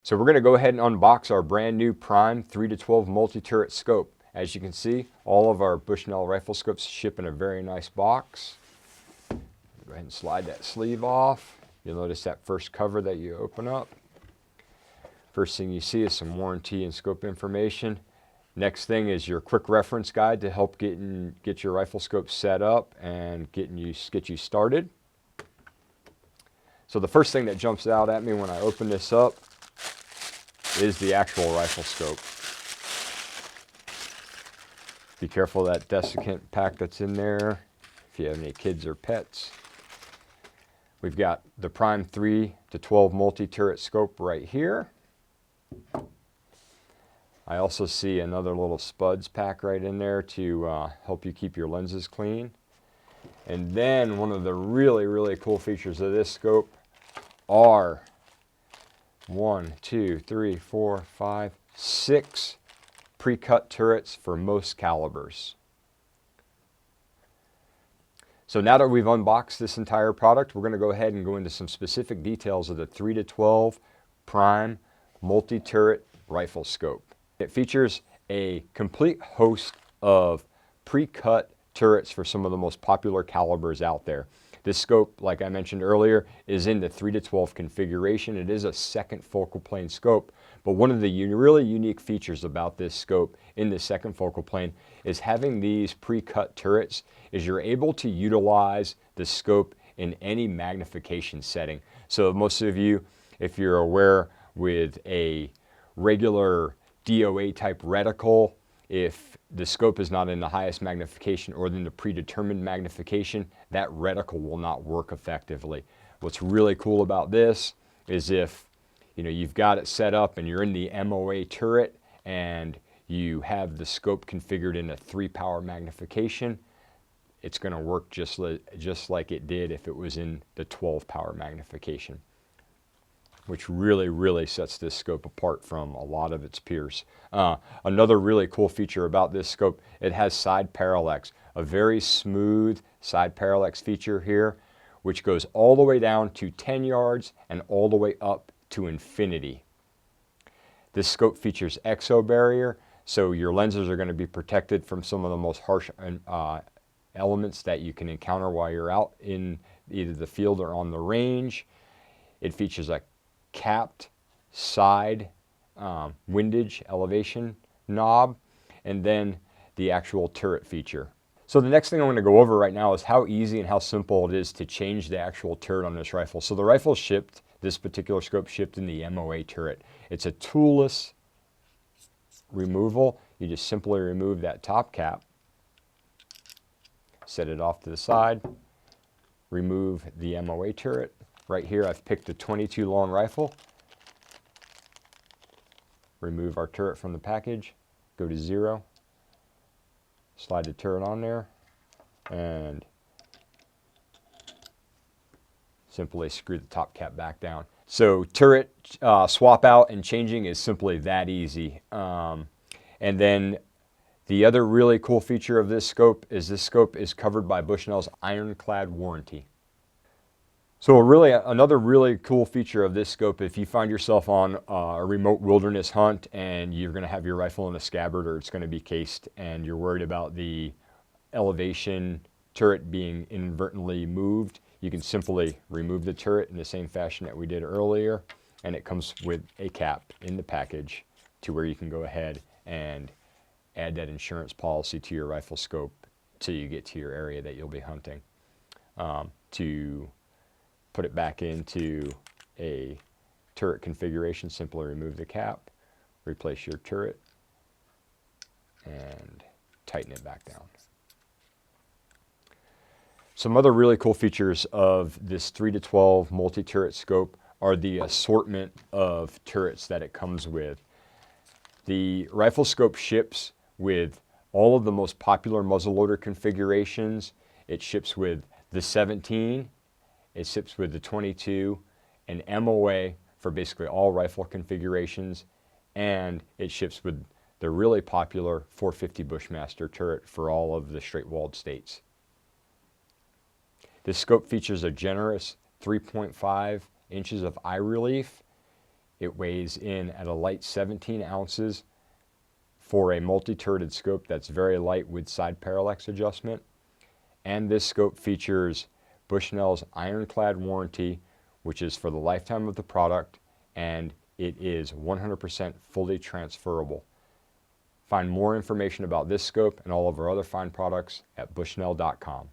So we're going to go ahead and unbox our brand new Prime 3-12 multi-turret scope. As you can see, all of our Bushnell rifle scopes ship in a very nice box. Go ahead and slide that sleeve off. You'll notice that first cover that you open up. First thing you see is some warranty and scope information. Next thing is your quick reference guide to help get your rifle scope set up and get you started. So the first thing that jumps out at me when I open this up is the actual rifle scope. Be careful of that desiccant pack that's in there if you have any kids or pets. We've got the Prime 3-12 multi-turret scope right here. I also see another little spuds pack right in there to help you keep your lenses clean. And then one of the really cool features of this scope are 6 pre-cut turrets for most calibers. So now that we've unboxed this entire product, we're going to go ahead and go into some specific details of the 3-12 Prime multi-turret rifle scope. It features a complete host of pre-cut turrets for some of the most popular calibers out there. This scope, like I mentioned earlier, is in the 3-12 configuration. It is a second focal plane scope, but one of the really unique features about this scope in the second focal plane is having these pre-cut turrets is you're able to utilize the scope in any magnification setting. So most of you, if you're aware with a regular DOA type reticle, if the scope is not in the highest magnification or in the predetermined magnification, that reticle will not work effectively. What's really cool about this is if you've got it set up and you're in the MOA turret and you have the scope configured in a 3-power magnification, it's going to work just like it did if it was in the 12-power magnification, which really sets this scope apart from a lot of its peers. Another really cool feature about this scope, it has side parallax, a very smooth side parallax feature here, which goes all the way down to 10 yards and all the way up to infinity. This scope features exo barrier, so your lenses are going to be protected from some of the most harsh elements that you can encounter while you're out in either the field or on the range. It features a capped side windage elevation knob, and then the actual turret feature. So the next thing I'm going to go over right now is how easy and how simple it is to change the actual turret on this rifle. So the rifle shipped, this particular scope shipped in the MOA turret. It's a toolless removal. You just simply remove that top cap, set it off to the side, remove the MOA turret. Right here I've picked a 22 long rifle. Remove our turret from the package, go to 0, slide the turret on there, and simply screw the top cap back down. So turret swap out and changing is simply that easy. And then the other really cool feature of this scope is covered by Bushnell's Ironclad Warranty. So another really cool feature of this scope, if you find yourself on a remote wilderness hunt and you're going to have your rifle in a scabbard or it's going to be cased and you're worried about the elevation turret being inadvertently moved, you can simply remove the turret in the same fashion that we did earlier, and it comes with a cap in the package to where you can go ahead and add that insurance policy to your rifle scope till you get to your area that you'll be hunting. To put it back into a turret configuration, simply remove the cap, replace your turret, and tighten it back down. Some other really cool features of this 3-12 multi-turret scope are the assortment of turrets that it comes with. The rifle scope ships with all of the most popular muzzleloader configurations. It ships with the 17, it ships with the 22, and MOA for basically all rifle configurations, and it ships with the really popular 450 Bushmaster turret for all of the straight-walled states. This scope features a generous 3.5 inches of eye relief. It weighs in at a light 17 ounces for a multi-turreted scope that's very light with side parallax adjustment. And this scope features Bushnell's Ironclad Warranty, which is for the lifetime of the product, and it is 100% fully transferable. Find more information about this scope and all of our other fine products at bushnell.com.